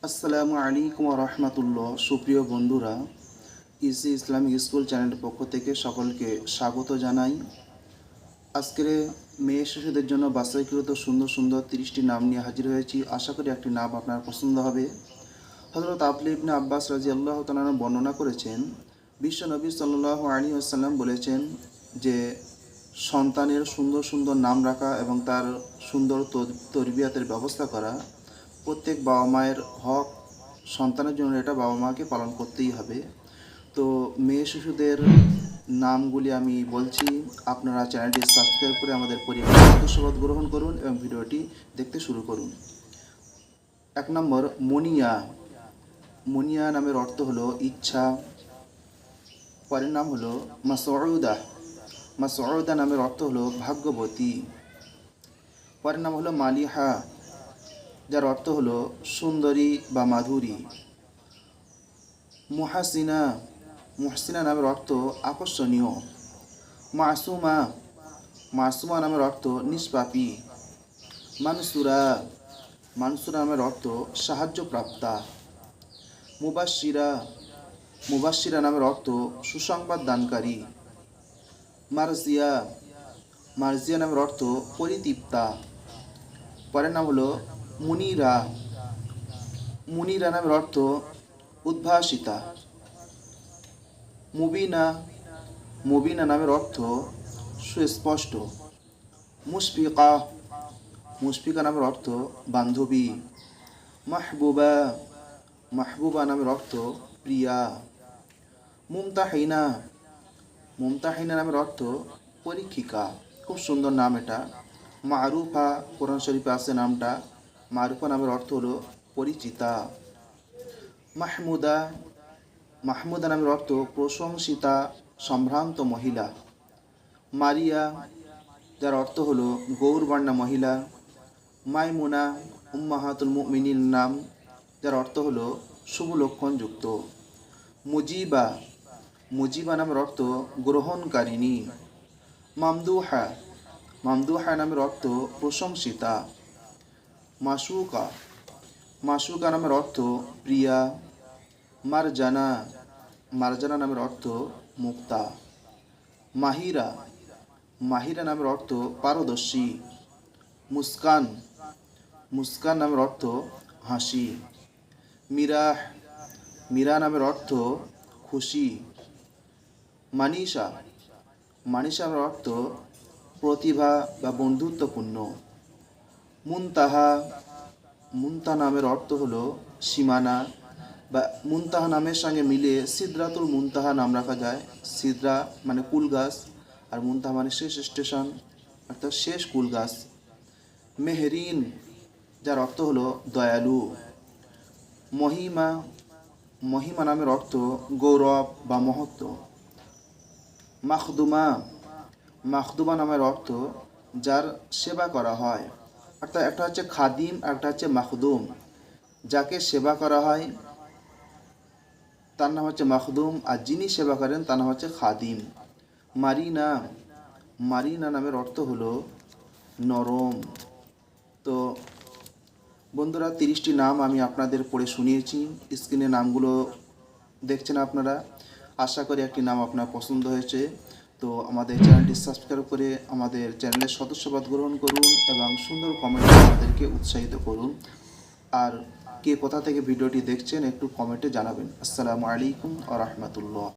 আসসালামু আলাইকুম ওয়া রাহমাতুল্লাহ। সুপ্রিয় বন্ধুরা, ইসি ইসলামিক স্কুল চ্যানেলের পক্ষ থেকে সকলকে স্বাগত জানাই। আজকের মেয়ে শিশুদের জন্য বাছাইকৃত সুন্দর সুন্দর 30টি নাম নিয়ে হাজির হয়েছি। আশা করি একটি নাম আপনার পছন্দ হবে। হযরত আব্দুল্লাহ ইবনে আব্বাস রাদিয়াল্লাহু তাআলা আনহু বর্ণনা করেছেন, বিশ্বনবী সাল্লাল্লাহু আলাইহি ওয়াসাল্লাম বলেছেন যে সন্তানের সুন্দর সুন্দর নাম রাখা এবং তার সুন্দর তরবিয়াতের ব্যবস্থা করা প্রত্যেক বাবা মায়ের হক। সন্তানের জন্য এটা বাবা মাকে পালন করতেই হবে। তো মেয়ে শিশুদের নামগুলি আমি বলছি, আপনারা চ্যানেলটি সাবস্ক্রাইব করে আমাদের পরিবারের সদস্যপদ গ্রহণ করুন এবং ভিডিওটি দেখতে শুরু করুন। 1 নম্বর মুনিয়া। মুনিয়া নামের অর্থ হলো ইচ্ছা। পরের নাম হলো মাসউদা। মাসউদা নামের অর্থ হলো ভাগ্যবতী। পরের নাম হলো মালিহা, যার অর্থ হলো সুন্দরী বা মাধুরী। মুহাসিনা। মুহসিনা নামের অর্থ আকর্ষণীয়। মাসুমা। মাসুমা নামের অর্থ নিষ্পাপী। মানসুরা। মানসুরা নামের অর্থ সাহায্যপ্রাপ্তা। মুবাশশিরা। মুবাশশিরা নামের অর্থ সুসংবাদ দানকারী। মারজিয়া। মারজিয়া নামের অর্থ পরিতৃপ্তা। পরের নাম হলো মুনিরা। মুনিরা নামের অর্থ উদ্ভাসিতা। মুবিনা। মুবিনা নামের অর্থ সুস্পষ্ট। মুশফিকা। মুশফিকা নামের অর্থ বান্ধবী। মাহবুবা। মাহবুবা নামের অর্থ প্রিয়া। মুমতাহিনা। মুমতাহিনা নামের অর্থ পরীক্ষিকা। খুব সুন্দর নাম এটা। মারুফা, কোরআন শরীফে আছে নামটা। মারুফা নামের অর্থ হলো পরিচিতা। মাহমুদা। মাহমুদা নামের অর্থ প্রশংসিতা, সম্ভ্রান্ত মহিলা। মারিয়া, যার অর্থ হলো গৌরবর্ণা মহিলা। মাইমুনা, উম্মাহাতুল মুমিনিন নাম, যার অর্থ হলো শুভ লক্ষণযুক্ত। মুজিবা। মুজিবা নামের অর্থ গ্রহণকারিণী। মামদুহা। মামদুহা নামের অর্থ প্রশংসিতা। মাসুকা। মাসুকা নামের অর্থ প্রিয়া। মারজানা। মারজানা নামের অর্থ মুক্তা। মাহিরা। মাহিরা নামের অর্থ পারদর্শী। মুস্কান। মুস্কান নামের অর্থ হাসি। মিরাহ। মিরা নামের অর্থ খুশি। মানিষা। মানিষা নামের অর্থ প্রতিভা বা বন্ধুত্বপূর্ণ। মুনতাহা। মুনতাহা নামের অর্থ হলো সীমানা, বা মুনতাহা নামের সঙ্গে মিলে সিদরাতুল মুনতাহা নাম রাখা যায়। সিদরা মানে কুল গাছ, আর মুনতাহা মানে শেষ স্টেশন, অর্থাৎ শেষ কুল গাছ। মেহরিন, যার অর্থ হলো দয়ালু। মহিমা। মহিমা নামের অর্থ গৌরব বা মহত্ব। মাখদুমা। মাখদুমা নামের অর্থ যার সেবা করা হয়। অর্থাৎ একটা হচ্ছে খাদিম, একটা হচ্ছে মাখদুম। যাকে সেবা করা হয় তার নাম হচ্ছে মাখদুম, আর যিনি সেবা করেন তার নাম হচ্ছে খাদিম। মারিনা। মারিনা নামের অর্থ হলো নরম। তো বন্ধুরা, 30টি নাম আমি আপনাদের পড়ে শুনিয়েছি। স্ক্রিনে নামগুলো দেখছেন আপনারা। আশা করি একটি নাম আপনার পছন্দ হয়েছে। তো আমাদের চ্যানেলটি সাবস্ক্রাইব করে আমাদের চ্যানেলের সদস্যপদ গ্রহণ করুন এবং সুন্দর কমেন্টে আমাদেরকে উৎসাহিত করুন। আর কে কোথা থেকে ভিডিওটি দেখছেন একটু কমেন্টে জানাবেন। আসসালামু আলাইকুম ওয়া রাহমাতুল্লাহ।